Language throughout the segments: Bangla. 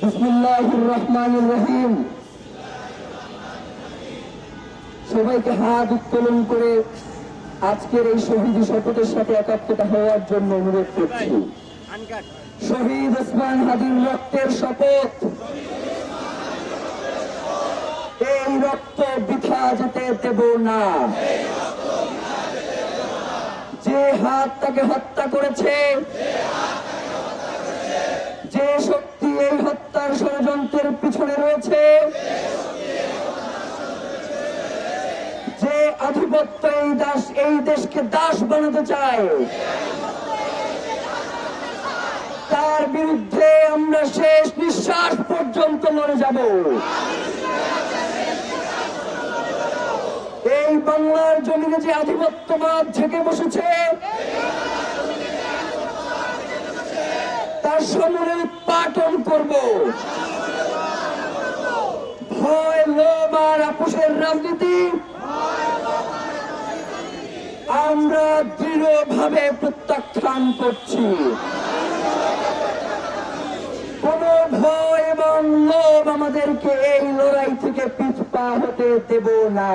বিসমিল্লাহির রহমানির রহিম। সবাইকে হাত উত্তোলন করে আজকের এই শহীদ শপথের সাথে একাত্মতা হওয়ার জন্য অনুরোধ করছি। শহীদ ওসমান হাদির রক্তের শপথ, এই রক্ত বৃথা যেতে দেব না। যে হাত তাকে হত্যা করেছে, যে শক্তি এই হত্যার ষড়যন্ত্রের পিছনে রয়েছে, যে আধিপত্য এই দেশকে দাস বানাতে চায়, তার বিরুদ্ধে আমরা শেষ নিঃশ্বাস পর্যন্ত লড়ে যাব। এই বাংলার জমিনে যে আধিপত্যবাদ ঝেঁকে বসেছে, তার সমূলে উৎপাটন করব। ভয়, লোভ আর আপোষের রাজনীতি আমরা দৃঢ়ভাবে প্রত্যাখ্যান করছি। কোন ভয় এবং লোভ আমাদেরকে এই লড়াই থেকে পিছপা হতে দেব না।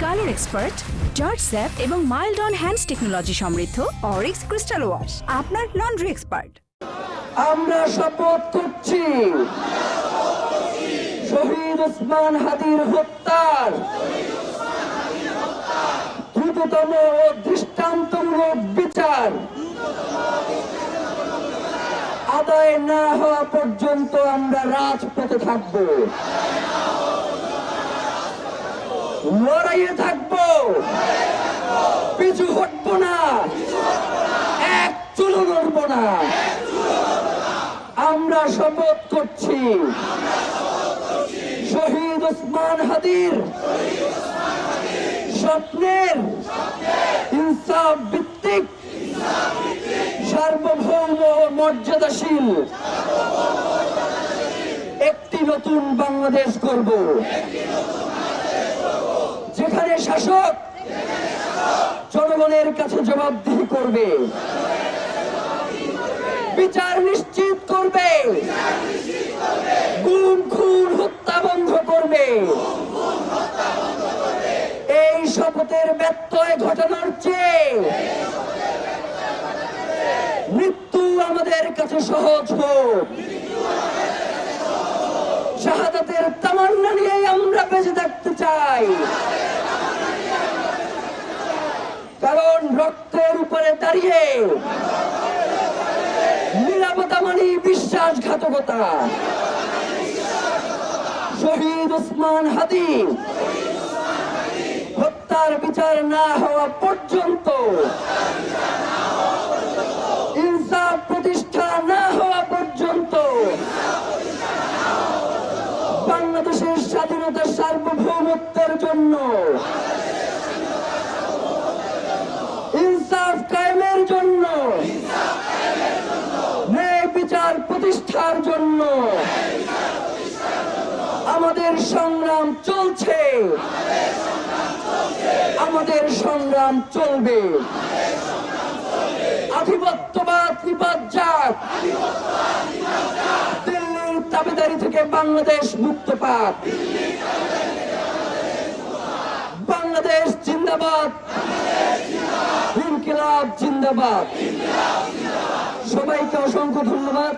কালার এক্সপার্ট, জর্জ স্যাপ এবং মাইল্ড অন হ্যান্ডস টেকনোলজি সমৃদ্ধ অরিক্স ক্রিস্টাল ওয়াশ আপনার লন্ড্রি এক্সপার্ট। আমরা শপথ করছি শহীদ ওসমান হাদির হত্যার দ্রুততম ও দৃষ্টান্তমূলক বিচার আদায় না হওয়া পর্যন্ত আমরা রাজপথে থাকব, লড়াইয়ে থাকব, পিছু হটব না, এক চুলো লড়ব না। আমরা শপথ করছি শহীদ ওসমান হাদির স্বপ্নের ইনসাফ ভিত্তিক সার্বভৌম মর্যাদাশীল একটি নতুন বাংলাদেশ করব, যেখানে শাসক জনগণের কাছে জবাবদিহি করবে, বিচার নিশ্চিত করবে, গুম খুন হত্যা বন্ধ করবে। এই শপথের ব্যত্যয় ঘটানোর চেয়ে মৃত্যু আমাদের কাছে সহজ হোক। শাহাদাতের তামান্না নিয়ে আমরা বেঁচে থাকতে চাই, কারণ রক্তের উপরে দাঁড়িয়ে নিরাপত্তা মানে বিশ্বাসঘাতকতা। শহীদ ওসমান হাদি হত্যার বিচার না হওয়া পর্যন্ত, ইনসাফ প্রতিষ্ঠা না হওয়া পর্যন্ত বাংলাদেশের স্বাধীনতা সার্বভৌমত্বের জন্য, ইনসাফ কায়েমের জন্য, ন্যায় বিচার প্রতিষ্ঠার জন্য আমাদের সংগ্রাম চলছে, আমাদের সংগ্রাম চলবে। আধিপত্যবাদ নিপাত যাক, দিল্লির দাবিদারি থেকে বাংলাদেশ মুক্ত পাক। বাংলাদেশ জিন্দাবাদ, ইনকিলাব জিন্দাবাদ। সবাইকে অসংখ্য ধন্যবাদ।